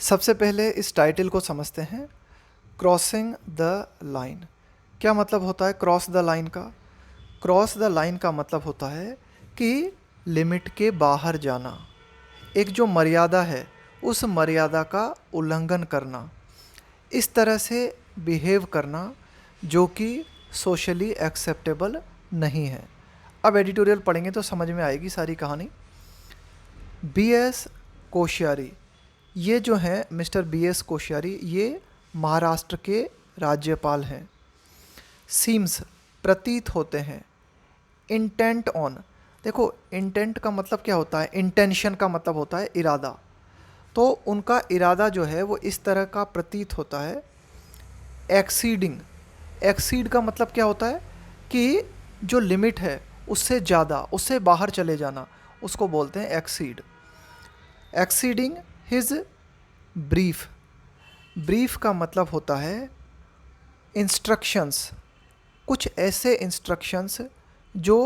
सबसे पहले इस टाइटल को समझते हैं। क्रॉसिंग द लाइन क्या मतलब होता है? क्रॉस द लाइन का क्रॉस द लाइन का मतलब होता है कि लिमिट के बाहर जाना, एक जो मर्यादा है उस मर्यादा का उल्लंघन करना, इस तरह से बिहेव करना जो कि सोशली एक्सेप्टेबल नहीं है। अब एडिटोरियल पढ़ेंगे तो समझ में आएगी सारी कहानी। बीएस कोश्यारी, ये जो हैं मिस्टर बीएस कोश्यारी, ये महाराष्ट्र के राज्यपाल हैं। सीम्स, प्रतीत होते हैं। इंटेंट ऑन, देखो इंटेंट का मतलब क्या होता है? इंटेंशन का मतलब होता है इरादा। तो उनका इरादा जो है वो इस तरह का प्रतीत होता है। एक्सीडिंग, एक्सीड का मतलब क्या होता है कि जो लिमिट है उससे ज़्यादा, उससे बाहर चले जाना, उसको बोलते हैं exceed. Exceeding his brief, brief का मतलब होता है इंस्ट्रक्शंस, कुछ ऐसे इंस्ट्रक्शंस जो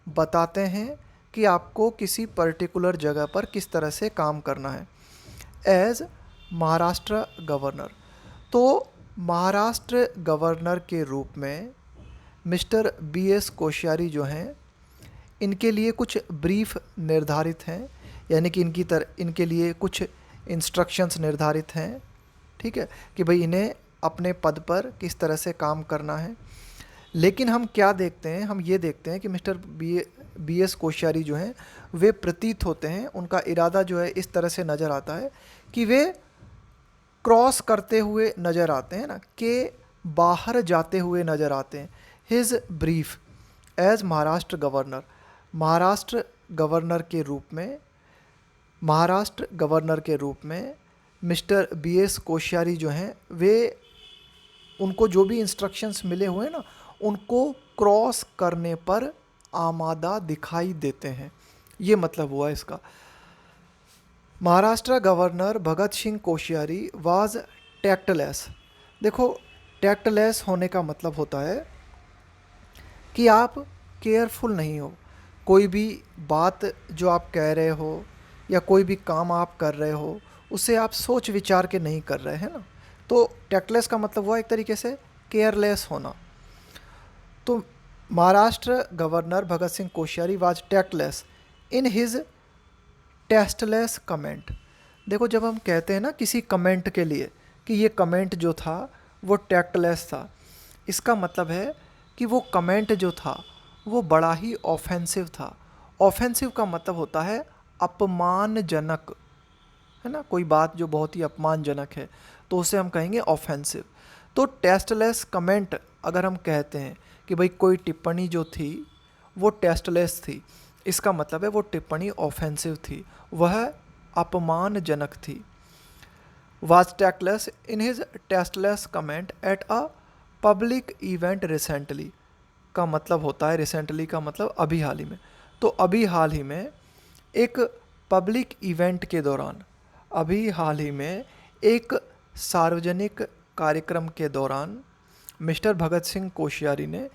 बताते हैं कि आपको किसी पर्टिकुलर जगह पर किस तरह से काम करना है। एज महाराष्ट्र गवर्नर, तो महाराष्ट्र गवर्नर के रूप में मिस्टर बीएस कोश्यारी जो हैं, इनके लिए कुछ ब्रीफ निर्धारित हैं, यानी कि इनके लिए कुछ इंस्ट्रक्शंस निर्धारित हैं, ठीक है, कि भाई इन्हें अपने पद पर किस तरह से काम करना है। लेकिन हम क्या देखते हैं? हम ये देखते हैं कि मिस्टर बीएस कोश्यारी जो हैं वे प्रतीत होते हैं, उनका इरादा जो है इस तरह से नज़र आता है कि वे क्रॉस करते हुए नज़र आते हैं ना, कि बाहर जाते हुए नज़र आते हैं। His brief as Maharashtra governor, Maharashtra governor के रूप में, महाराष्ट्र गवर्नर के रूप में मिस्टर बीएस कोश्यारी जो हैं वे, उनको जो भी इंस्ट्रक्शंस मिले हुए हैं ना, उनको क्रॉस करने पर आमादा दिखाई देते हैं। ये मतलब हुआ इसका। Maharashtra governor Bhagat Singh Koshyari was tactless, देखो टैक्टलेस होने का मतलब होता है कि आप केयरफुल नहीं हो। कोई भी बात जो आप कह रहे हो या कोई भी काम आप कर रहे हो उसे आप सोच विचार के नहीं कर रहे हैं ना। तो टैक्टलेस का मतलब हुआ एक तरीके से केयरलेस होना। तो Maharashtra governor Bhagat Singh Koshyari was tactless in his tasteless comment. देखो जब हम कहते हैं ना किसी कमेंट के लिए कि ये कमेंट जो था वो टैक्टलेस था, इसका मतलब है कि वो कमेंट जो था वो बड़ा ही ऑफेंसिव था। ऑफेंसिव का मतलब होता है अपमानजनक, है ना, कोई बात जो बहुत ही अपमानजनक है तो उसे हम कहेंगे ऑफेंसिव। तो टेस्टलेस कमेंट अगर हम कहते हैं कि भाई कोई टिप्पणी जो थी वो टेस्टलेस थी, इसका मतलब है वो टिप्पणी ऑफेंसिव थी, वह अपमानजनक थी। was tactless in his tasteless comment at a public event recently का मतलब होता है, रिसेंटली का मतलब अभी हाल ही में। तो अभी हाल ही में एक पब्लिक इवेंट के दौरान, अभी हाल ही में एक सार्वजनिक कार्यक्रम के दौरान मिस्टर भगत सिंह कोश्यारी ने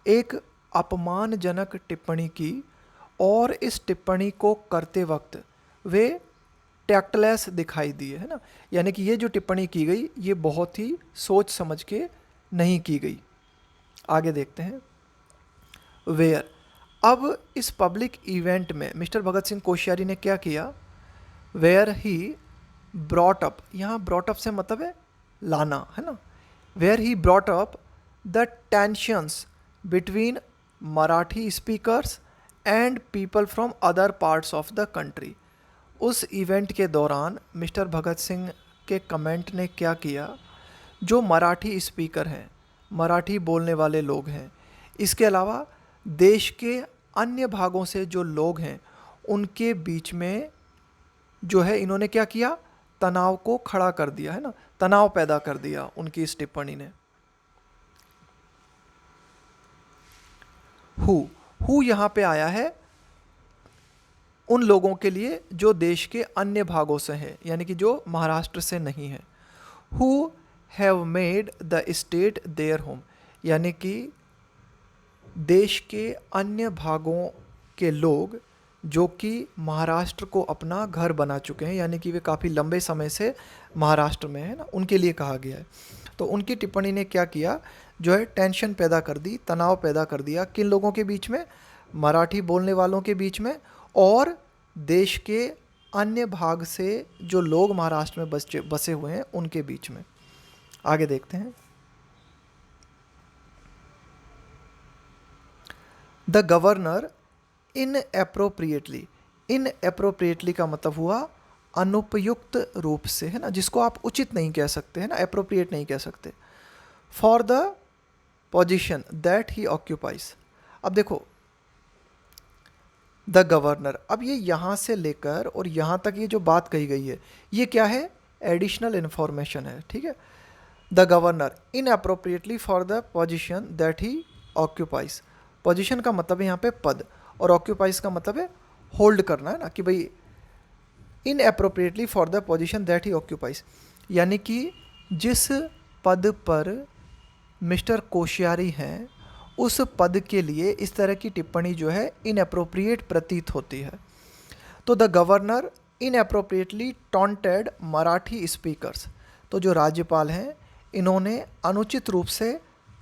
एक अपमानजनक टिप्पणी की, और इस टिप्पणी को करते वक्त वे टैक्टलेस दिखाई दिए, है ना। यानी कि ये जो टिप्पणी की गई ये बहुत ही सोच समझ के नहीं की गई। आगे देखते हैं। वेयर, अब इस पब्लिक इवेंट में मिस्टर भगत सिंह कोश्यारी ने क्या किया? वेयर ही ब्रॉट अप, यहाँ ब्रॉट अप से मतलब है लाना, है ना। Where he brought up the tensions between Marathi speakers and people from other parts of the country. उस इवेंट के दौरान मिस्टर भगत सिंह के कमेंट ने क्या किया? जो मराठी स्पीकर हैं, मराठी बोलने वाले लोग हैं, इसके अलावा देश के अन्य भागों से जो लोग हैं उनके बीच में जो है इन्होंने क्या किया? तनाव को खड़ा कर दिया, है ना, तनाव पैदा कर दिया उनकी इस टिप्पणी ने। हु यहाँ पे आया है उन लोगों के लिए जो देश के अन्य भागों से हैं, यानी कि जो महाराष्ट्र से नहीं है। Who have made the state their home, यानी कि देश के अन्य भागों के लोग जो कि महाराष्ट्र को अपना घर बना चुके हैं, यानी कि वे काफ़ी लंबे समय से महाराष्ट्र में है ना, उनके लिए कहा गया है। तो उनकी टिप्पणी ने क्या किया, जो है टेंशन पैदा कर दी, तनाव पैदा कर दिया, किन लोगों के बीच में, मराठी बोलने वालों के बीच में, और देश के अन्य भाग से जो लोग महाराष्ट्र में बसे हुए हैं उनके बीच में। आगे देखते हैं। द गवर्नर इनएप्रोप्रिएटली का मतलब हुआ अनुपयुक्त रूप से, है ना, जिसको आप उचित नहीं कह सकते, है ना, एप्रोप्रिएट नहीं कह सकते। For the position that he occupies. अब देखो द गवर्नर, अब ये यहाँ से लेकर और यहाँ तक ये जो बात कही गई है ये क्या है, एडिशनल इन्फॉर्मेशन है, ठीक है। The governor इनएप्रोप्रिएटली for the position that he occupies. Position का मतलब है यहाँ पे पद, और ऑक्यूपाइज का मतलब है होल्ड करना, है ना, कि भाई इनएप्रोप्रिएटली for the position that he occupies, यानी कि जिस पद पर मिस्टर कोश्यारी हैं उस पद के लिए इस तरह की टिप्पणी जो है इनएप्रोप्रिएट प्रतीत होती है। तो the governor इनएप्रोप्रिएटली taunted Marathi speakers. तो जो राज्यपाल हैं इन्होंने अनुचित रूप से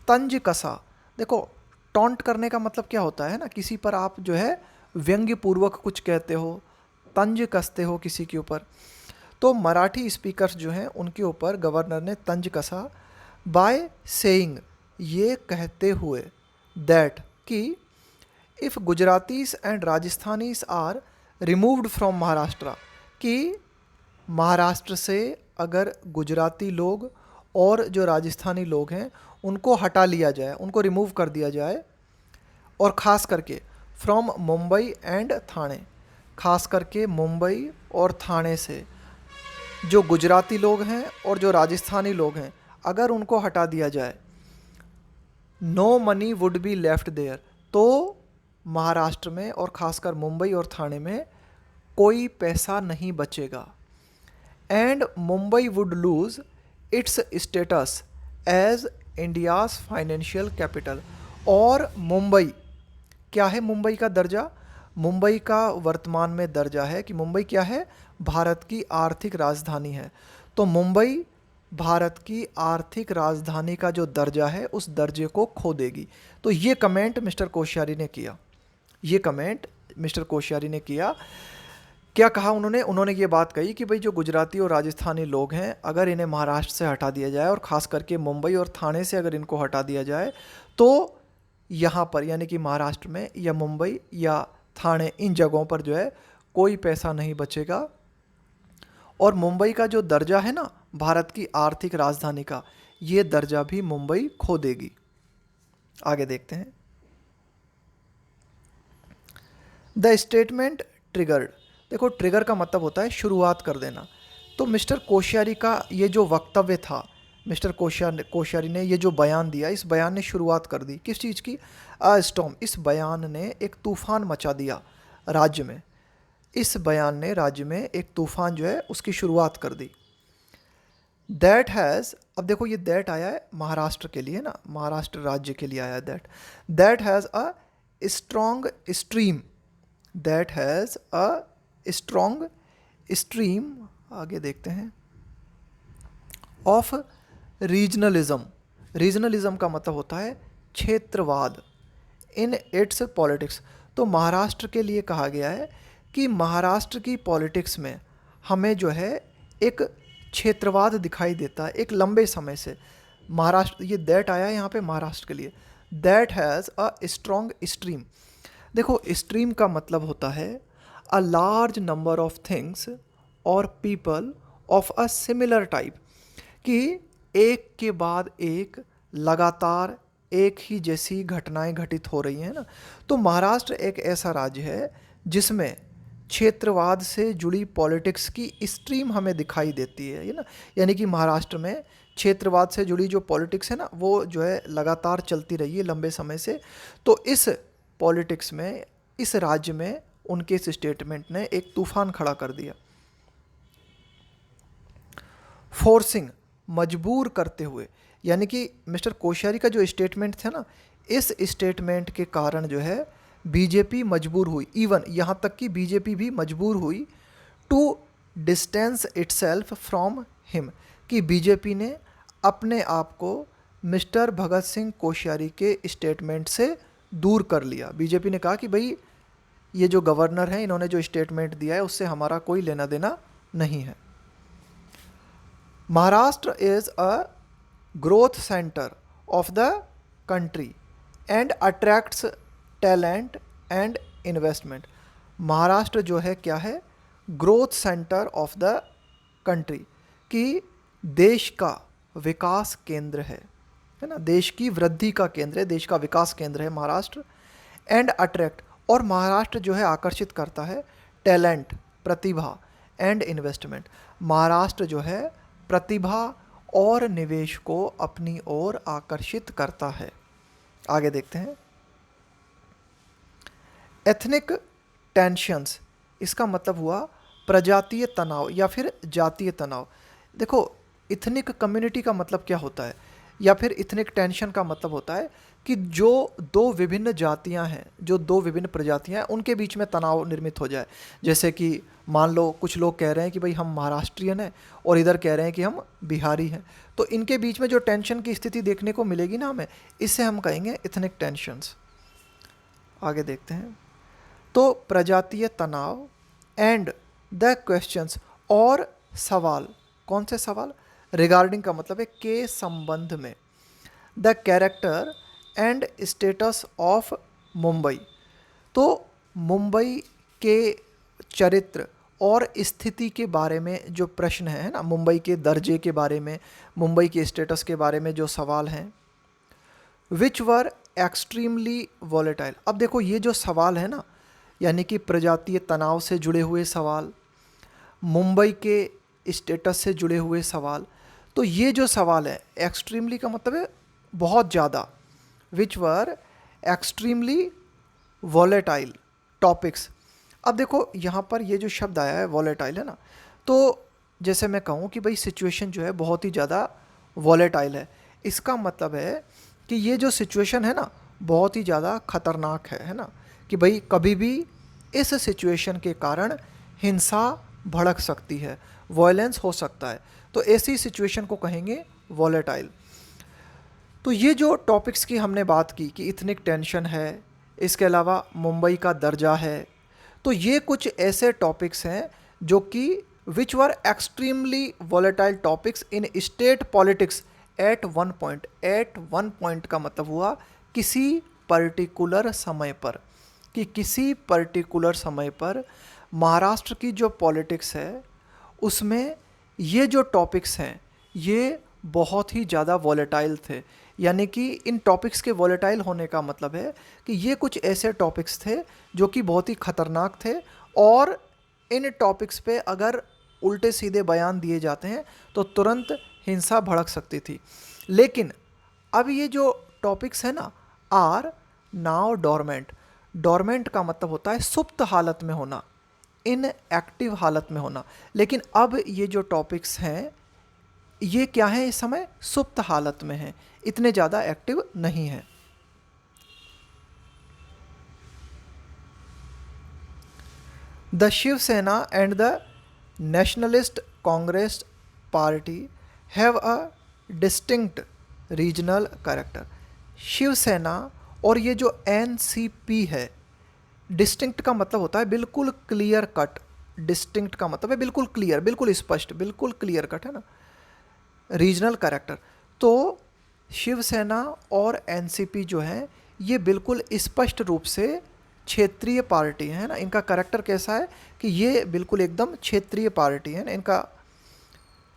तंज कसा। देखो टॉन्ट करने का मतलब क्या होता है ना, किसी पर आप जो है व्यंग्य पूर्वक कुछ कहते हो, तंज कसते हो किसी के ऊपर। तो मराठी स्पीकर्स जो हैं उनके ऊपर गवर्नर ने तंज कसा बाय सेइंग, ये कहते हुए, दैट कि if Gujaratis and Rajasthanis are removed from Maharashtra, कि महाराष्ट्र से अगर गुजराती लोग और जो राजस्थानी लोग हैं उनको हटा लिया जाए, उनको रिमूव कर दिया जाए, और ख़ास करके फ्रॉम मुंबई एंड थाने, ख़ास करके मुंबई और थाने से जो गुजराती लोग हैं और जो राजस्थानी लोग हैं अगर उनको हटा दिया जाए, no money would be left there, तो महाराष्ट्र में और ख़ासकर मुंबई और थाने में कोई पैसा नहीं बचेगा। And Mumbai would lose its status as India's financial capital, और मुंबई क्या है, मुंबई का दर्जा, मुंबई का वर्तमान में दर्जा है कि मुंबई क्या है, भारत की आर्थिक राजधानी है। तो मुंबई भारत की आर्थिक राजधानी का जो दर्जा है उस दर्जे को खो देगी। तो ये कमेंट मिस्टर कोश्यारी ने किया, ये कमेंट मिस्टर कोश्यारी ने किया। क्या कहा उन्होंने ये बात कही कि भाई जो गुजराती और राजस्थानी लोग हैं अगर इन्हें महाराष्ट्र से हटा दिया जाए और ख़ास करके मुंबई और थाने से अगर इनको हटा दिया जाए तो यहाँ पर यानी कि महाराष्ट्र में या मुंबई या थाने इन जगहों पर जो है कोई पैसा नहीं बचेगा, और मुंबई का जो दर्जा है ना भारत की आर्थिक राजधानी का, ये दर्जा भी मुंबई खो देगी। आगे देखते हैं। The statement triggered. देखो ट्रिगर का मतलब होता है शुरुआत कर देना। तो मिस्टर कोश्यारी का ये जो वक्तव्य था, मिस्टर कोश्यारी ने ये जो बयान दिया, इस बयान ने शुरुआत कर दी किस चीज़ की, स्टॉर्म। इस बयान ने एक तूफ़ान मचा दिया राज्य में, इस बयान ने राज्य में एक तूफ़ान जो है उसकी शुरुआत कर दी। दैट हैज़, अब देखो ये दैट आया है महाराष्ट्र के लिए ना, महाराष्ट्र राज्य के लिए आया है that. That has a strong stream, that has a strong stream, आगे देखते हैं, ऑफ रीजनलिज्म। रीजनलिज्म का मतलब होता है क्षेत्रवाद इन इट्स पॉलिटिक्स। तो महाराष्ट्र के लिए कहा गया है कि महाराष्ट्र की पॉलिटिक्स में हमें जो है एक क्षेत्रवाद दिखाई देता है एक लंबे समय से। महाराष्ट्र, ये दैट आया है यहाँ पे महाराष्ट्र के लिए। That has a strong stream. देखो स्ट्रीम का मतलब होता है a large number of things और people of a similar type, कि एक के बाद एक लगातार एक ही जैसी घटनाएं घटित हो रही हैं ना। तो महाराष्ट्र एक ऐसा राज्य है जिसमें क्षेत्रवाद से जुड़ी पॉलिटिक्स की स्ट्रीम हमें दिखाई देती है ना, यानी कि महाराष्ट्र में क्षेत्रवाद से जुड़ी जो पॉलिटिक्स है ना वो जो है लगातार चलती रही है लंबे समय से। तो इस पॉलिटिक्स में, इस राज्य में उनके इस स्टेटमेंट ने एक तूफान खड़ा कर दिया। फोर्सिंग, मजबूर करते हुए, यानी कि मिस्टर कोश्यारी का जो स्टेटमेंट था ना, इस स्टेटमेंट के कारण जो है बीजेपी मजबूर हुई, इवन यहाँ तक कि बीजेपी भी मजबूर हुई to distance itself from him, कि बीजेपी ने अपने आप को मिस्टर भगत सिंह कोश्यारी के स्टेटमेंट से दूर कर लिया। बीजेपी ने कहा कि भाई ये जो गवर्नर हैं इन्होंने जो स्टेटमेंट दिया है उससे हमारा कोई लेना देना नहीं है। Maharashtra is a growth centre of the country and attracts talent and investment. Maharashtra जो है क्या है, growth centre of the country, कि देश का विकास केंद्र है ना, देश की वृद्धि का केंद्र है, देश का विकास केंद्र है महाराष्ट्र। एंड अट्रैक्ट, और महाराष्ट्र जो है आकर्षित करता है talent, Pratibha, and investment. Maharashtra जो है प्रतिभा और निवेश को अपनी ओर आकर्षित करता है। आगे देखते हैं। एथनिक टेंशंस, इसका मतलब हुआ प्रजातीय तनाव या फिर जातीय तनाव। देखो इथनिक कम्युनिटी का मतलब क्या होता है, या फिर इथनिक टेंशन का मतलब होता है कि जो दो विभिन्न जातियां हैं, जो दो विभिन्न प्रजातियां हैं, उनके बीच में तनाव निर्मित हो जाए। जैसे कि मान लो कुछ लोग कह रहे हैं कि भाई हम महाराष्ट्रियन हैं और इधर कह रहे हैं कि हम बिहारी हैं, तो इनके बीच में जो टेंशन की स्थिति देखने को मिलेगी ना हमें, इससे हम कहेंगे इथनिक टेंशंस। आगे देखते हैं। तो प्रजातीय तनाव एंड द क्वेश्चंस, और सवाल, कौन से सवाल, रिगार्डिंग का मतलब है के संबंध में, the character and status of Mumbai, तो मुंबई के चरित्र और स्थिति के बारे में जो प्रश्न है ना, मुंबई के दर्जे के बारे में, मुंबई के स्टेटस के बारे में जो सवाल हैं। विच वर एक्सट्रीमली वॉलेटाइल। अब देखो ये जो सवाल है ना, यानी कि प्रजातीय तनाव से जुड़े हुए सवाल, मुंबई के स्टेटस से जुड़े हुए सवाल, तो ये जो सवाल है एक्सट्रीमली का मतलब है बहुत ज़्यादा, विच वर एक्सट्रीमली वॉलेटाइल टॉपिक्स। अब देखो यहाँ पर ये जो शब्द आया है वॉलेटाइल है ना, तो जैसे मैं कहूँ कि भाई सिचुएशन जो है बहुत ही ज़्यादा वॉलेटाइल है, इसका मतलब है कि ये जो सिचुएशन है ना बहुत ही ज़्यादा खतरनाक है ना, कि भाई कभी भी इस सिचुएशन के कारण हिंसा भड़क सकती है, वॉयलेंस हो सकता है, तो ऐसी सिचुएशन को कहेंगे वॉलेटाइल। तो ये जो टॉपिक्स की हमने बात की कि इथनिक टेंशन है, इसके अलावा मुंबई का दर्जा है, तो ये कुछ ऐसे टॉपिक्स हैं जो कि which were extremely volatile topics in state politics at one point. At one point का मतलब हुआ किसी पर्टिकुलर समय पर, कि किसी पर्टिकुलर समय पर महाराष्ट्र की जो पॉलिटिक्स है उसमें ये जो टॉपिक्स हैं ये बहुत ही ज़्यादा वॉलेटाइल थे। यानी कि इन टॉपिक्स के वॉलेटाइल होने का मतलब है कि ये कुछ ऐसे टॉपिक्स थे जो कि बहुत ही ख़तरनाक थे, और इन टॉपिक्स पे अगर उल्टे सीधे बयान दिए जाते हैं तो तुरंत हिंसा भड़क सकती थी। लेकिन अब ये जो टॉपिक्स है ना आर नाउ डोरमेंट। डोरमेंट का मतलब होता है सुप्त हालत में होना, इन एक्टिव हालत में होना। लेकिन अब ये जो टॉपिक्स हैं ये क्या है, इस समय सुप्त हालत में हैं, इतने ज़्यादा एक्टिव नहीं हैं। The Shiv Sena and the Nationalist Congress Party have a distinct regional character. Shiv Sena और ये जो एनसीपी है, डिस्टिंक्ट का मतलब होता है बिल्कुल क्लियर कट, डिस्टिंक्ट का मतलब है बिल्कुल क्लियर, बिल्कुल स्पष्ट, बिल्कुल क्लियर कट है ना, रीजनल कैरेक्टर। तो शिवसेना और एनसीपी जो है ये बिल्कुल स्पष्ट रूप से क्षेत्रीय पार्टी है ना, इनका कैरेक्टर कैसा है कि ये बिल्कुल एकदम क्षेत्रीय पार्टी है ना इनका।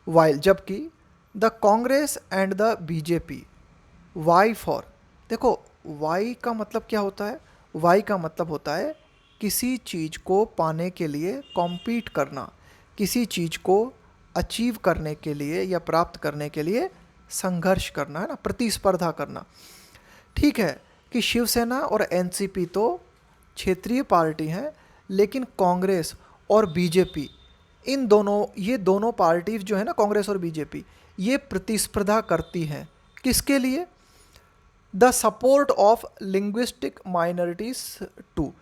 वाइल जबकि the Congress and the BJP, vie for, देखो वाई का मतलब क्या होता है, वाई का मतलब होता है किसी चीज़ को पाने के लिए कॉम्पीट करना, किसी चीज़ को अचीव करने के लिए या प्राप्त करने के लिए संघर्ष करना है ना, प्रतिस्पर्धा करना। ठीक है कि शिवसेना और एनसीपी तो क्षेत्रीय पार्टी हैं, लेकिन कांग्रेस और बीजेपी, इन दोनों, ये दोनों पार्टी जो है ना कांग्रेस और बीजेपी, ये प्रतिस्पर्धा करती हैं किसके लिए, the support of linguistic minorities too,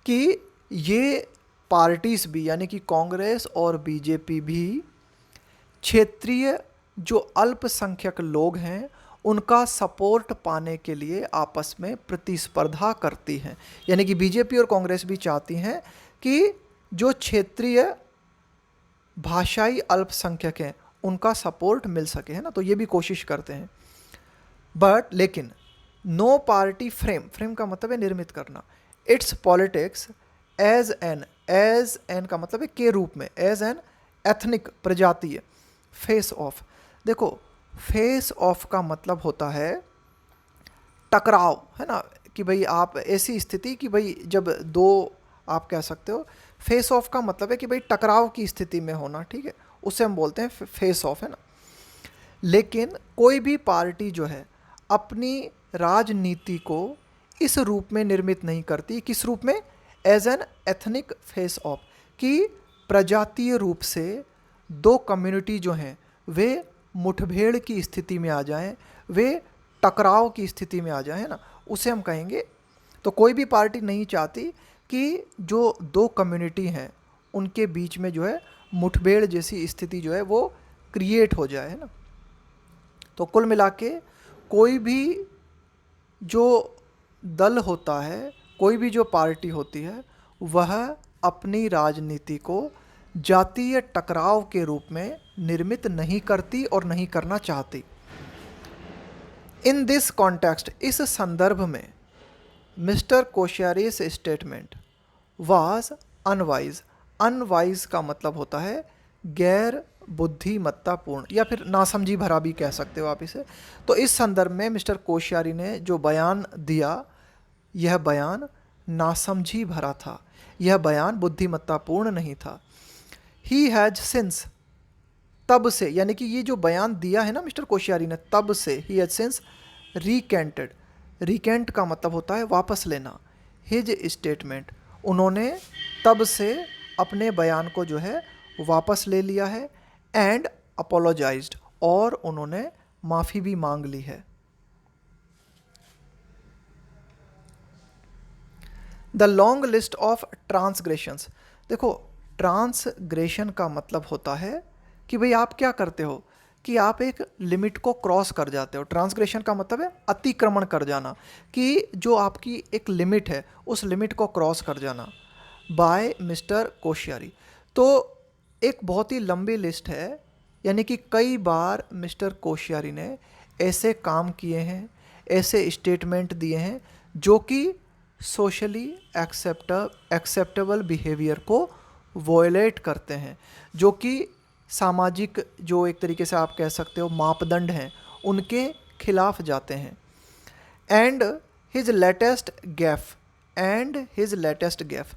कि ये पार्टीज भी यानी कि कांग्रेस और बीजेपी भी क्षेत्रीय जो अल्पसंख्यक लोग हैं उनका सपोर्ट पाने के लिए आपस में प्रतिस्पर्धा करती हैं। यानी कि बीजेपी और कांग्रेस भी चाहती हैं कि जो क्षेत्रीय भाषाई अल्पसंख्यक हैं उनका सपोर्ट मिल सके, है ना, तो ये भी कोशिश करते हैं। बट लेकिन नो पार्टी फ्रेम का मतलब है निर्मित करना, इट्स पॉलिटिक्स एज एन का मतलब है के रूप में, एज एन एथनिक प्रजातीय फेस ऑफ। देखो फेस ऑफ का मतलब होता है टकराव, है ना, कि भाई आप ऐसी स्थिति कि भाई जब दो, आप कह सकते हो फेस ऑफ का मतलब है कि भाई टकराव की स्थिति में होना, ठीक है, उसे हम बोलते हैं फेस ऑफ, है ना। लेकिन कोई भी पार्टी जो है अपनी राजनीति को इस रूप में निर्मित नहीं करती, किस रूप में, as an ethnic face of, कि प्रजातीय रूप से दो कम्युनिटी जो हैं वे मुठभेड़ की स्थिति में आ जाएं, वे टकराव की स्थिति में आ जाएं, है ना, उसे हम कहेंगे। तो कोई भी पार्टी नहीं चाहती कि जो दो कम्युनिटी हैं उनके बीच में जो है मुठभेड़ जैसी स्थिति जो है वो क्रिएट हो जाए, है ना। तो कुल मिला के कोई भी जो दल होता है, कोई भी जो पार्टी होती है, वह अपनी राजनीति को जातीय टकराव के रूप में निर्मित नहीं करती और नहीं करना चाहती। इन दिस कॉन्टेक्स्ट, इस संदर्भ में Mister Koshyari's statement was unwise. Unwise का मतलब होता है गैर बुद्धिमत्तापूर्ण या फिर नासमझी भरा भी कह सकते हो आप इसे। तो इस संदर्भ में मिस्टर कोश्यारी ने जो बयान दिया, यह बयान नासमझी भरा था, यह बयान बुद्धिमत्तापूर्ण नहीं था। ही हैज सिंस, तब से, यानी कि ये जो बयान दिया है ना मिस्टर कोश्यारी ने, तब से, ही हैज सिंस रिकेंटेड। रिकेंट का मतलब होता है वापस लेना। हिज स्टेटमेंट, उन्होंने तब से अपने बयान को जो है वापस ले लिया है। एंड अपोलोजाइज्ड, और उन्होंने माफ़ी भी मांग ली है। The long list of transgressions, देखो ट्रांसग्रेशन का मतलब होता है कि भाई आप क्या करते हो कि आप एक लिमिट को क्रॉस कर जाते हो। ट्रांसग्रेशन का मतलब है अतिक्रमण कर जाना, कि जो आपकी एक लिमिट है उस लिमिट को क्रॉस कर जाना। बाय मिस्टर कोश्यारी, तो एक बहुत ही लंबी लिस्ट है, यानी कि कई बार मिस्टर कोश्यारी ने ऐसे काम किए हैं, ऐसे स्टेटमेंट दिए हैं जो कि सोशली एक्सेप्टेबल बिहेवियर को वॉयलेट करते हैं, जो कि सामाजिक जो एक तरीके से आप कह सकते हो मापदंड हैं उनके खिलाफ जाते हैं। एंड हिज लेटेस्ट गैफ,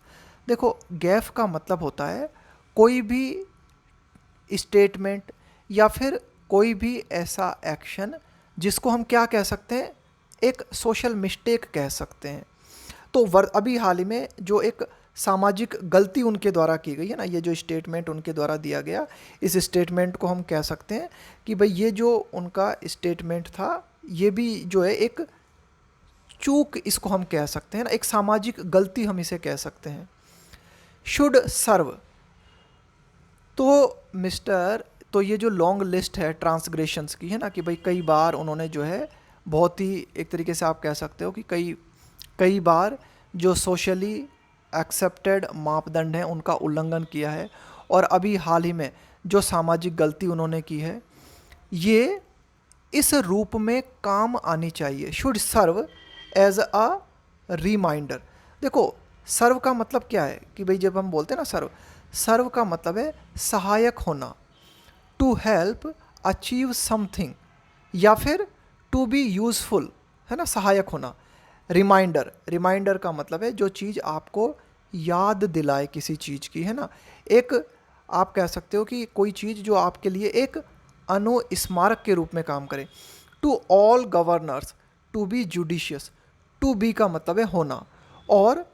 देखो गैफ का मतलब होता है कोई भी स्टेटमेंट या फिर कोई भी ऐसा एक्शन जिसको हम क्या कह सकते हैं, एक सोशल मिस्टेक कह सकते हैं। तो अभी हाल ही में जो एक सामाजिक गलती उनके द्वारा की गई है ना, ये जो स्टेटमेंट उनके द्वारा दिया गया, इस स्टेटमेंट को हम कह सकते हैं कि भाई ये जो उनका स्टेटमेंट था ये भी जो है एक चूक, इसको हम कह सकते हैं ना, एक सामाजिक गलती हम इसे कह सकते हैं। शुड सर्व, तो ये जो लॉन्ग लिस्ट है ट्रांसग्रेशंस की, है ना, कि भाई कई बार उन्होंने जो है बहुत ही एक तरीके से आप कह सकते हो कि कई बार जो सोशली एक्सेप्टेड मापदंड हैं उनका उल्लंघन किया है, और अभी हाल ही में जो सामाजिक गलती उन्होंने की है ये इस रूप में काम आनी चाहिए। Should serve as a reminder, देखो सर्व का मतलब क्या है कि भाई जब हम बोलते हैं ना सर्व का मतलब है सहायक होना, टू हेल्प अचीव समथिंग, या फिर टू बी यूज़फुल, है ना, सहायक होना। रिमाइंडर का मतलब है जो चीज़ आपको याद दिलाए किसी चीज़ की, है ना, एक आप कह सकते हो कि कोई चीज़ जो आपके लिए एक अनुस्मारक के रूप में काम करे। To all governors to be judicious, to be का मतलब है होना, और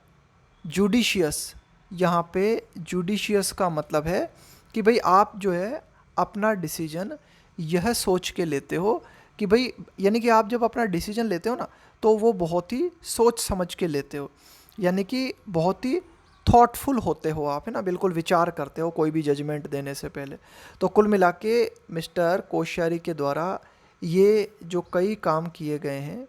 जुडिशियस, यहाँ पे जुडिशियस का मतलब है कि भाई आप जो है अपना डिसीजन यह सोच के लेते हो कि भाई, यानी कि आप जब अपना डिसीजन लेते हो ना तो वो बहुत ही सोच समझ के लेते हो, यानी कि बहुत ही थॉटफुल होते हो आप, है ना, बिल्कुल विचार करते हो कोई भी जजमेंट देने से पहले। तो कुल मिला के मिस्टर कोश्यारी के द्वारा ये जो कई काम किए गए हैं,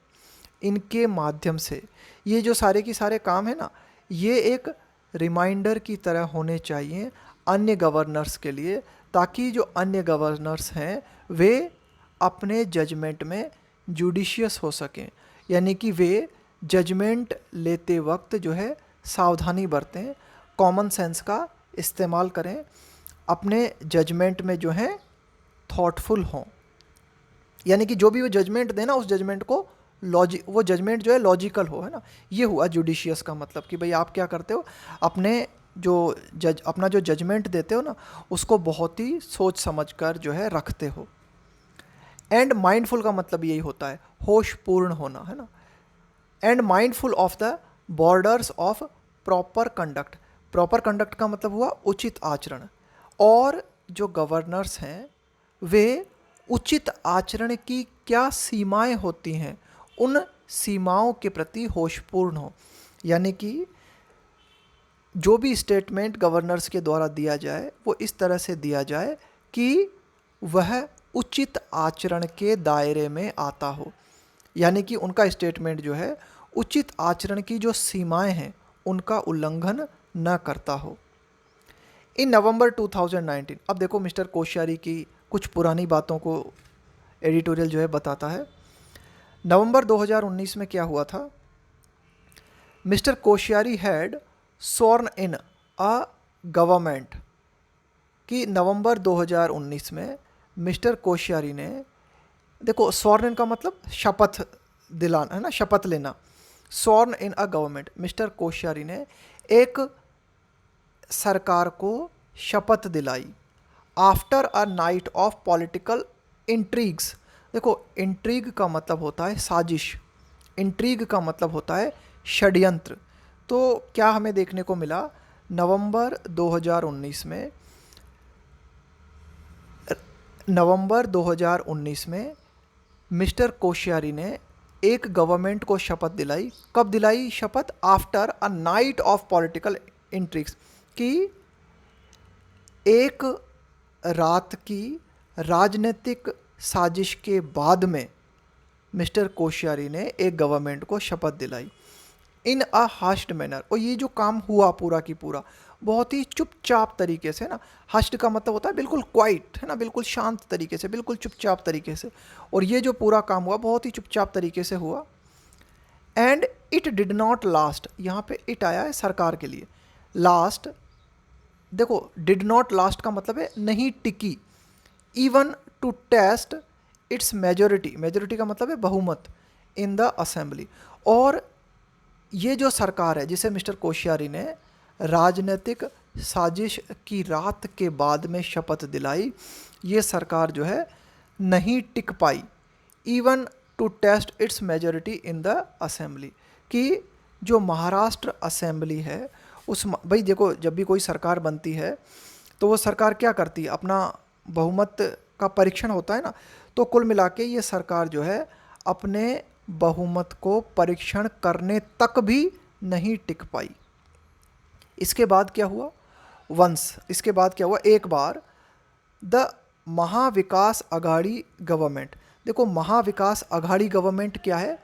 इनके माध्यम से ये जो सारे के सारे काम है ना, ये एक रिमाइंडर की तरह होने चाहिए अन्य गवर्नर्स के लिए, ताकि जो अन्य गवर्नर्स हैं वे अपने जजमेंट में जुडिशियस हो सकें, यानी कि वे जजमेंट लेते वक्त जो है सावधानी बरतें, कॉमन सेंस का इस्तेमाल करें, अपने जजमेंट में जो है थॉटफुल हों, यानी कि जो भी वो जजमेंट देना उस जजमेंट को वो जजमेंट जो है लॉजिकल हो, है ना। ये हुआ जुडिशियस का मतलब कि भाई आप क्या करते हो, अपना जो जजमेंट देते हो ना उसको बहुत ही सोच समझ कर जो है रखते हो। एंड माइंडफुल का मतलब यही होता है होशपूर्ण होना, है ना। And mindful of the borders of proper conduct. Proper conduct का मतलब हुआ उचित आचरण, और जो गवर्नर्स हैं वे उचित आचरण की क्या सीमाएं होती हैं उन सीमाओं के प्रति होशपूर्ण हो, यानी कि जो भी स्टेटमेंट गवर्नर्स के द्वारा दिया जाए वो इस तरह से दिया जाए कि वह उचित आचरण के दायरे में आता हो, यानी कि उनका स्टेटमेंट जो है उचित आचरण की जो सीमाएं हैं उनका उल्लंघन न करता हो। इन नवंबर 2019, अब देखो मिस्टर कोश्यारी की कुछ पुरानी बातों को एडिटोरियल जो है बताता है। नवंबर 2019 में क्या हुआ था, mister Koshyari had sworn in a government, कि नवंबर 2019 में मिस्टर कोश्यारी ने, देखो स्वॉर्न इन का मतलब शपथ दिलाना, है ना, शपथ लेना। Sworn in a government, mister Koshyari ने एक सरकार को शपथ दिलाई after a night of political intrigues. देखो इंट्रीग का मतलब होता है साजिश, इंट्रीग का मतलब होता है षड्यंत्र। तो क्या हमें देखने को मिला, नवंबर 2019 में मिस्टर कोश्यारी ने एक गवर्नमेंट को शपथ दिलाई। कब दिलाई शपथ? After a night of political intrigues, कि एक रात की राजनीतिक साजिश के बाद में मिस्टर कोश्यारी ने एक गवर्नमेंट को शपथ दिलाई इन अ हश्ड मैनर। और ये जो काम हुआ पूरा की पूरा बहुत ही चुपचाप तरीके से, ना, हश्ड का मतलब होता है बिल्कुल क्वाइट, है ना, बिल्कुल शांत तरीके से, बिल्कुल चुपचाप तरीके से। और ये जो पूरा काम हुआ बहुत ही चुपचाप तरीके से हुआ। And it did not last, यहाँ पे इट आया है सरकार के लिए। लास्ट, देखो डिड नॉट लास्ट का मतलब है नहीं टिकी। Even to test its majority, majority का मतलब है बहुमत इन द असेंबली। और ये जो सरकार है जिसे मिस्टर कोश्यारी ने राजनीतिक साजिश की रात के बाद में शपथ दिलाई, ये सरकार जो है नहीं टिक पाई। Even to test its majority in the assembly, कि जो महाराष्ट्र असेंबली है उस, भाई देखो जब भी कोई सरकार बनती है तो वो सरकार क्या करती है, अपना बहुमत का परीक्षण होता है ना। तो कुल मिला के ये सरकार जो है अपने बहुमत को परीक्षण करने तक भी नहीं टिक पाई। इसके बाद क्या हुआ, इसके बाद क्या हुआ, एक बार द महाविकास अघाड़ी गवर्नमेंट। देखो महाविकास अघाड़ी गवर्नमेंट क्या है,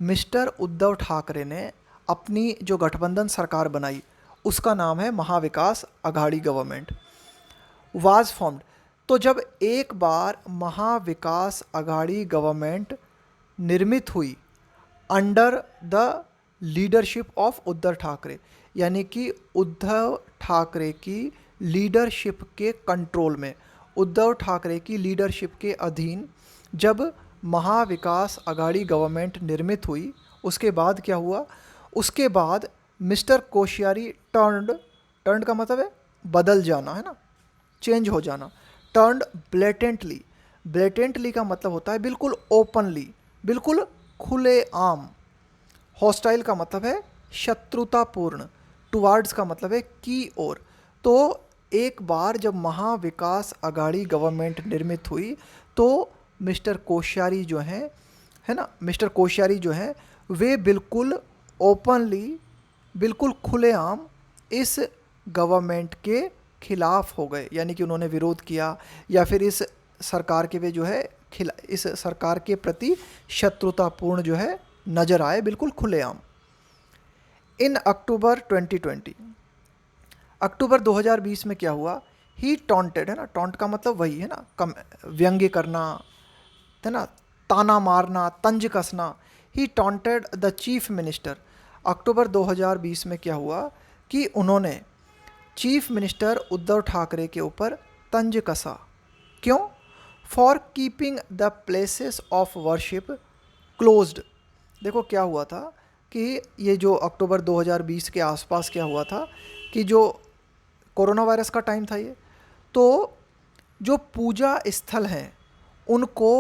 मिस्टर उद्धव ठाकरे ने अपनी जो गठबंधन सरकार बनाई उसका नाम है Mahavikas Aghadi government, was formed. तो जब एक बार महाविकास अघाड़ी गवर्नमेंट निर्मित हुई under the leadership of Uddhav Thackeray, यानी कि उद्धव ठाकरे की लीडरशिप के कंट्रोल में, उद्धव ठाकरे की लीडरशिप के अधीन जब महाविकास अघाड़ी गवर्नमेंट निर्मित हुई, उसके बाद क्या हुआ, उसके बाद मिस्टर कोश्यारी टर्न्ड का मतलब है बदल जाना, है ना, चेंज हो जाना। टर्न्ड ब्लेटेंटली, ब्लेटेंटली का मतलब होता है बिल्कुल ओपनली, बिल्कुल खुले आम। हॉस्टाइल का मतलब है शत्रुतापूर्ण, टुवार्ड्स का मतलब है की ओर। तो एक बार जब महाविकास अघाड़ी गवर्नमेंट निर्मित हुई तो मिस्टर कोश्यारी जो हैं, है ना, मिस्टर कोश्यारी जो हैं वे बिल्कुल ओपनली, बिल्कुल खुलेआम इस गवर्नमेंट के खिलाफ हो गए, यानी कि उन्होंने विरोध किया या फिर इस सरकार के वे जो है इस सरकार के प्रति शत्रुतापूर्ण जो है नज़र आए, बिल्कुल खुलेआम। इन अक्टूबर 2020, अक्टूबर 2020 में क्या हुआ, ही टॉन्टेड, है ना, टॉन्ट का मतलब वही है ना, कम व्यंग्य करना, है ना, ताना मारना, तंज कसना। ही टॉन्टेड द चीफ मिनिस्टर। अक्टूबर 2020 में क्या हुआ कि उन्होंने चीफ मिनिस्टर उद्धव ठाकरे के ऊपर तंज कसा। क्यों? For keeping the places of worship closed. देखो क्या हुआ था कि ये जो अक्टूबर 2020 के आसपास क्या हुआ था कि जो कोरोना वायरस का टाइम था ये, तो जो पूजा स्थल हैं उनको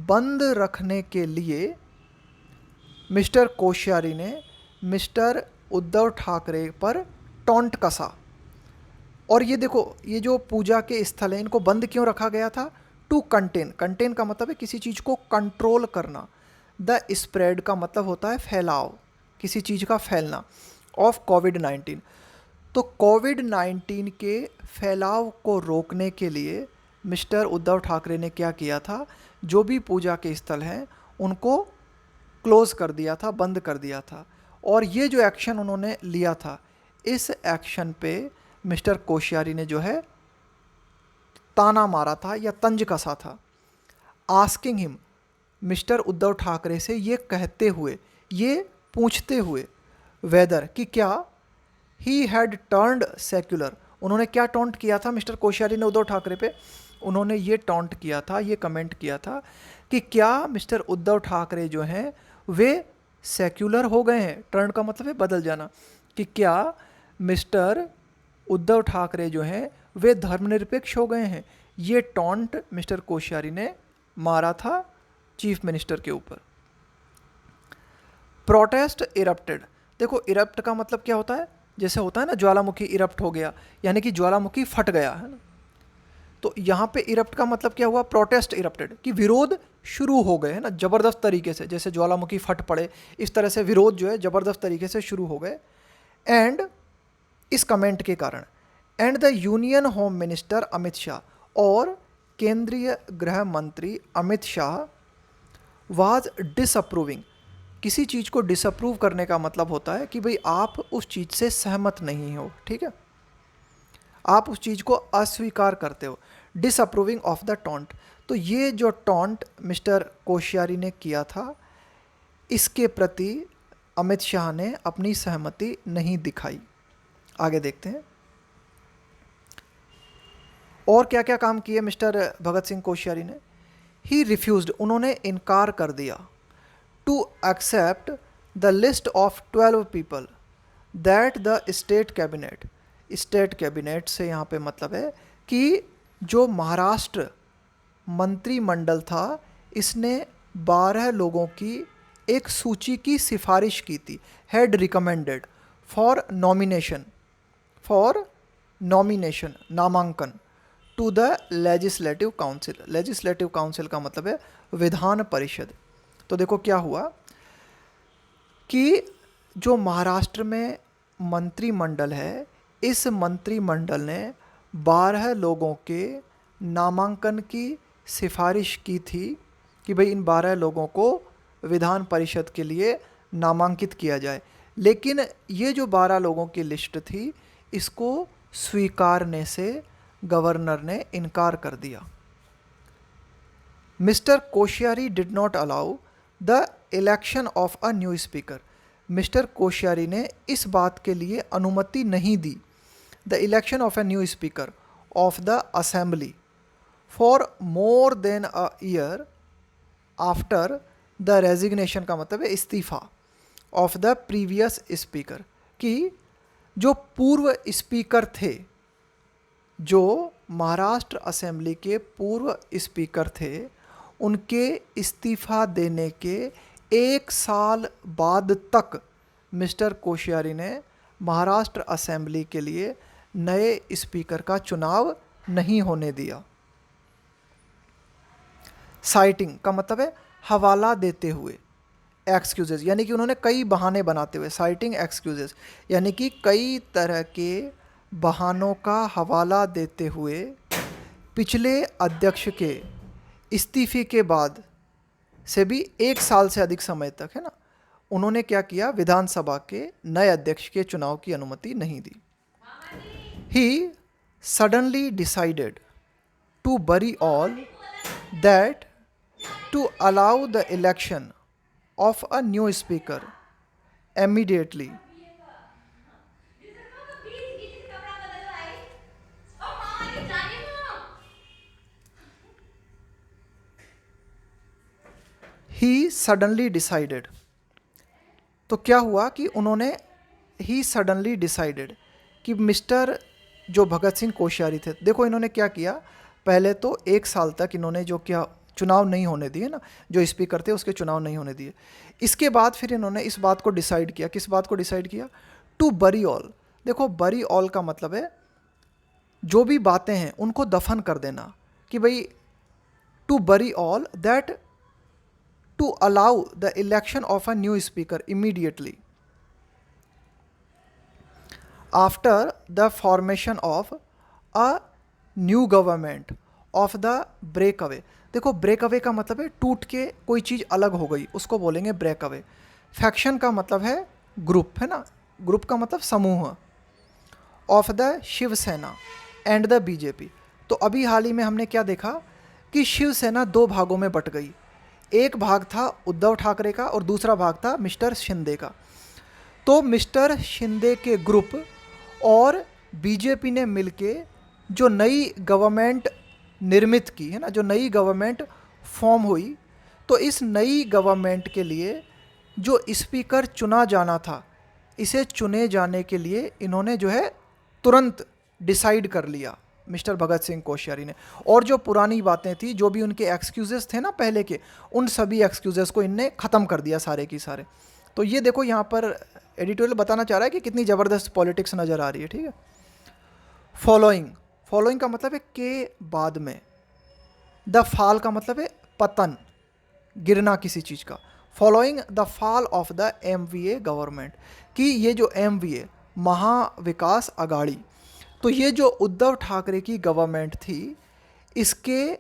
बंद रखने के लिए मिस्टर कोश्यारी ने मिस्टर उद्धव ठाकरे पर टॉन्ट कसा। और ये देखो, ये जो पूजा के स्थल हैं इनको बंद क्यों रखा गया था? टू कंटेन, कंटेन का मतलब है किसी चीज़ को कंट्रोल करना। द स्प्रेड का मतलब होता है फैलाव, किसी चीज़ का फैलना, ऑफ कोविड-19। तो कोविड-19 के फैलाव को रोकने के लिए मिस्टर उद्धव ठाकरे ने क्या किया था, जो भी पूजा के स्थल हैं उनको क्लोज़ कर दिया था, बंद कर दिया था। और ये जो एक्शन उन्होंने लिया था, इस एक्शन पे मिस्टर कोश्यारी ने जो है ताना मारा था या तंज कसा था। Asking him, mister Uddhav Thackeray से ये कहते हुए, ये पूछते हुए, वेदर कि क्या ही हैड टर्न्ड सेक्युलर। उन्होंने क्या टॉन्ट किया था मिस्टर कोश्यारी ने उद्धव ठाकरे पे? उन्होंने ये टॉन्ट किया था, ये कमेंट किया था कि क्या मिस्टर उद्धव ठाकरे जो हैं वे सेक्युलर हो गए हैं। टर्न का मतलब है बदल जाना, कि क्या मिस्टर उद्धव ठाकरे जो हैं वे धर्मनिरपेक्ष हो गए हैं। ये टॉन्ट मिस्टर कोश्यारी ने मारा था चीफ मिनिस्टर के ऊपर। Protest erupted. देखो इरप्ट का मतलब क्या होता है, जैसे होता है ना ज्वालामुखी इरप्ट हो गया, यानी कि ज्वालामुखी फट गया है ना। तो यहाँ पे इरप्ट का मतलब क्या हुआ, प्रोटेस्ट इरप्टेड, कि विरोध शुरू हो गए, है ना, ज़बरदस्त तरीके से, जैसे ज्वालामुखी फट पड़े इस तरह से विरोध जो है ज़बरदस्त तरीके से शुरू हो गए। एंड इस कमेंट के कारण, and the union home minister Amit Shah, और केंद्रीय गृह मंत्री अमित शाह वाज डिसअप्रूविंग। किसी चीज़ को डिसअप्रूव करने का मतलब होता है कि भाई आप उस चीज़ से सहमत नहीं हो, ठीक है, आप उस चीज़ को अस्वीकार करते हो। Disapproving of the taunt. तो ये जो टॉन्ट मिस्टर कोश्यारी ने किया था, इसके प्रति अमित शाह ने अपनी सहमति नहीं दिखाई। आगे देखते हैं और क्या क्या काम किए मिस्टर भगत सिंह कोश्यारी ने। ही रिफ्यूज्ड, उन्होंने इनकार कर दिया, to accept the list of 12 people that the state cabinet. State cabinet से यहाँ पे मतलब है कि जो महाराष्ट्र मंत्रिमंडल था, इसने 12 लोगों की एक सूची की सिफारिश की थी, हैड रिकमेंडेड फॉर नॉमिनेशन, नामांकन, to the legislative council. Legislative council का मतलब है विधान परिषद। तो देखो क्या हुआ कि जो महाराष्ट्र में मंत्रिमंडल है, इस मंत्रिमंडल ने 12 लोगों के नामांकन की सिफारिश की थी कि भाई इन 12 लोगों को विधान परिषद के लिए नामांकित किया जाए। लेकिन ये जो 12 लोगों की लिस्ट थी, इसको स्वीकारने से गवर्नर ने इनकार कर दिया। Mister Koshyari did not allow the election of a new speaker. Mister Koshyari ने इस बात के लिए अनुमति नहीं दी, the election of a new speaker of the assembly for more than a year after the resignation, का मतलब है इस्तीफा, ऑफ द प्रीवियस स्पीकर, कि जो पूर्व स्पीकर थे, जो महाराष्ट्र असेंबली के पूर्व स्पीकर थे, उनके इस्तीफा देने के 1 साल बाद तक मिस्टर कोश्यारी ने महाराष्ट्र असेंबली के लिए नए स्पीकर का चुनाव नहीं होने दिया। साइटिंग का मतलब है हवाला देते हुए, एक्सक्यूजेज, यानी कि उन्होंने कई बहाने बनाते हुए, साइटिंग एक्सक्यूजेज यानी कि कई तरह के बहानों का हवाला देते हुए पिछले अध्यक्ष के इस्तीफे के बाद से भी 1 साल से अधिक समय तक, है ना, उन्होंने क्या किया, विधानसभा के नए अध्यक्ष के चुनाव की अनुमति नहीं दी। He suddenly decided to bury all that to allow the election of a new speaker immediately. He suddenly decided, तो क्या हुआ कि उन्होंने ही सडनली डिसाइडेड कि मिस्टर जो भगत सिंह कोश्यारी थे, देखो इन्होंने क्या किया, पहले तो 1 साल तक इन्होंने जो क्या चुनाव नहीं होने दिए ना, जो स्पीकर थे उसके चुनाव नहीं होने दिए। इसके बाद फिर इन्होंने इस बात को डिसाइड किया, किस बात को डिसाइड किया, टू बरी ऑल। देखो बरी ऑल का मतलब है जो भी बातें हैं उनको दफन कर देना, कि भाई to bury all that to allow the election of a new speaker immediately after the formation of a new government of the break away. देखो ब्रेक अवे का मतलब है टूट के कोई चीज़ अलग हो गई, उसको बोलेंगे ब्रेक अवे। फैक्शन का मतलब है ग्रुप, है ना, ग्रुप का मतलब समूह। Of the Shiv Sena and the BJP. तो अभी हाल ही में हमने क्या देखा कि शिवसेना 2 भागों में बट गई। एक भाग था उद्धव ठाकरे का और दूसरा भाग था मिस्टर शिंदे का। तो मिस्टर शिंदे के ग्रुप और बीजेपी ने मिलके जो नई गवर्नमेंट निर्मित की, है ना, जो नई गवर्नमेंट फॉर्म हुई, तो इस नई गवर्नमेंट के लिए जो स्पीकर चुना जाना था, इसे चुने जाने के लिए इन्होंने जो है तुरंत डिसाइड कर लिया मिस्टर भगत सिंह कोश्यारी ने। और जो पुरानी बातें थी, जो भी उनके एक्सक्यूजेस थे ना पहले के, उन सभी एक्सक्यूजेस को इनने ख़त्म कर दिया सारे की सारे। तो ये देखो यहाँ पर एडिटोरियल बताना चाह रहा है कि कितनी ज़बरदस्त पॉलिटिक्स नज़र आ रही है, ठीक है। फॉलोइंग, फॉलोइंग का मतलब है के बाद में। द फॉल का मतलब है पतन, गिरना किसी चीज़ का। Following the fall of the MVA government, कि ये जो MVA महाविकास अघाड़ी, तो ये जो उद्धव ठाकरे की गवर्नमेंट थी, इसके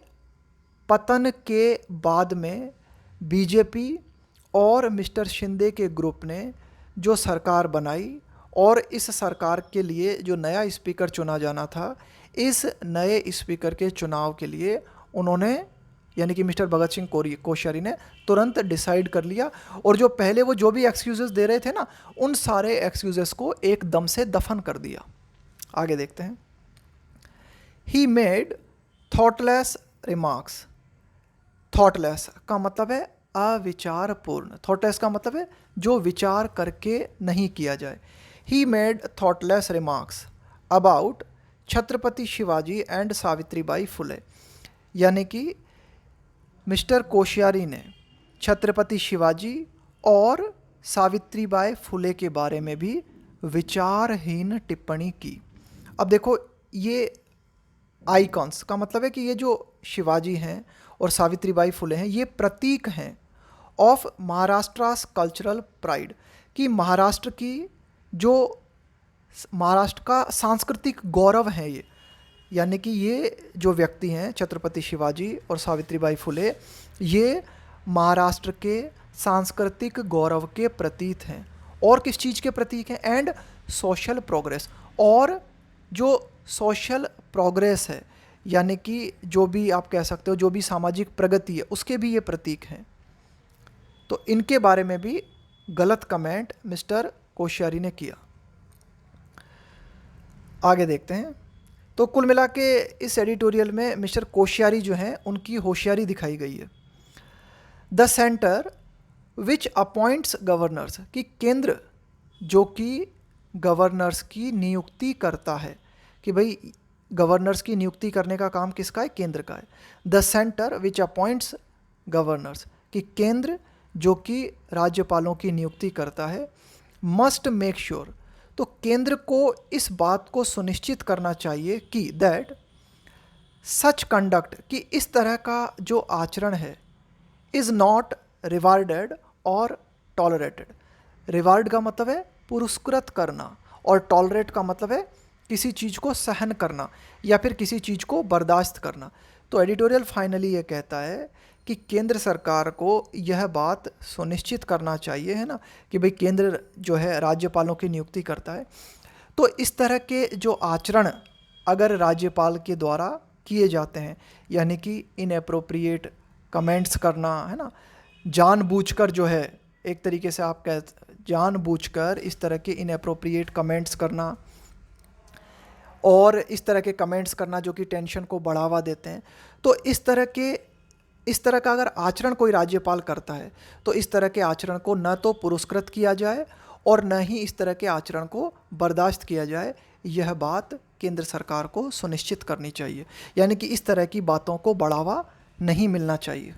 पतन के बाद में बीजेपी और मिस्टर शिंदे के ग्रुप ने जो सरकार बनाई, और इस सरकार के लिए जो नया स्पीकर चुना जाना था, इस नए स्पीकर के चुनाव के लिए उन्होंने, यानी कि मिस्टर भगत सिंह कोश्यारी ने तुरंत डिसाइड कर लिया। और जो पहले वो जो भी एक्सक्यूजेस दे रहे थे ना, उन सारे एक्सक्यूजेस को एकदम से दफन कर दिया। आगे देखते हैं। ही मेड थॉटलेस रिमार्क्स। थॉटलेस का मतलब है अविचारपूर्ण, थॉटलेस का मतलब है जो विचार करके नहीं किया जाए। He made thoughtless remarks about Chhatrapati Shivaji and Savitribai Phule, यानी कि मिस्टर कोश्यारी ने छत्रपति शिवाजी और सावित्रीबाई फुले के बारे में भी विचारहीन टिप्पणी की। अब देखो ये आइकॉन्स का मतलब है कि ये जो शिवाजी हैं और सावित्रीबाई फुले हैं, ये प्रतीक हैं ऑफ महाराष्ट्रास कल्चरल प्राइड, कि महाराष्ट्र की जो महाराष्ट्र का सांस्कृतिक गौरव है ये, यानी कि ये जो व्यक्ति हैं छत्रपति शिवाजी और सावित्रीबाई फुले, ये महाराष्ट्र के सांस्कृतिक गौरव के प्रतीक हैं। और किस चीज़ के प्रतीक हैं? एंड सोशल प्रोग्रेस, और जो सोशल प्रोग्रेस है, यानी कि जो भी आप कह सकते हो जो भी सामाजिक प्रगति है, उसके भी ये प्रतीक हैं। तो इनके बारे में भी गलत कमेंट मिस्टर कोश्यारी ने किया। आगे देखते हैं। तो कुल मिला के इस एडिटोरियल में मिस्टर कोश्यारी जो हैं उनकी होशियारी दिखाई गई है। The centre which appoints governors, कि केंद्र जो कि गवर्नर्स की नियुक्ति करता है, कि भाई गवर्नर्स की नियुक्ति करने का काम किसका है? केंद्र का है। The centre which appoints governors, कि केंद्र जो कि राज्यपालों की नियुक्ति करता है, मस्ट मेक श्योर, तो केंद्र को इस बात को सुनिश्चित करना चाहिए कि दैट सच कंडक्ट, कि इस तरह का जो आचरण है, इज़ नॉट रिवार्डेड और टॉलरेटेड। रिवार्ड का मतलब है पुरस्कृत करना, और टॉलरेट का मतलब है किसी चीज़ को सहन करना या फिर किसी चीज़ को बर्दाश्त करना। तो एडिटोरियल फाइनली ये कहता है कि केंद्र सरकार को यह बात सुनिश्चित करना चाहिए, है ना, कि भाई केंद्र जो है राज्यपालों की नियुक्ति करता है, तो इस तरह के जो आचरण अगर राज्यपाल के द्वारा किए जाते हैं, यानी कि इनएप्रोप्रिएट कमेंट्स करना, है ना, जानबूझकर जो है, एक तरीके से आप कह जानबूझकर इस तरह के इनएप्रोप्रिएट कमेंट्स करना और इस तरह के कमेंट्स करना जो कि टेंशन को बढ़ावा देते हैं, तो इस तरह का अगर आचरण कोई राज्यपाल करता है तो इस तरह के आचरण को न तो पुरस्कृत किया जाए और न ही इस तरह के आचरण को बर्दाश्त किया जाए। यह बात केंद्र सरकार को सुनिश्चित करनी चाहिए, यानी कि इस तरह की बातों को बढ़ावा नहीं मिलना चाहिए।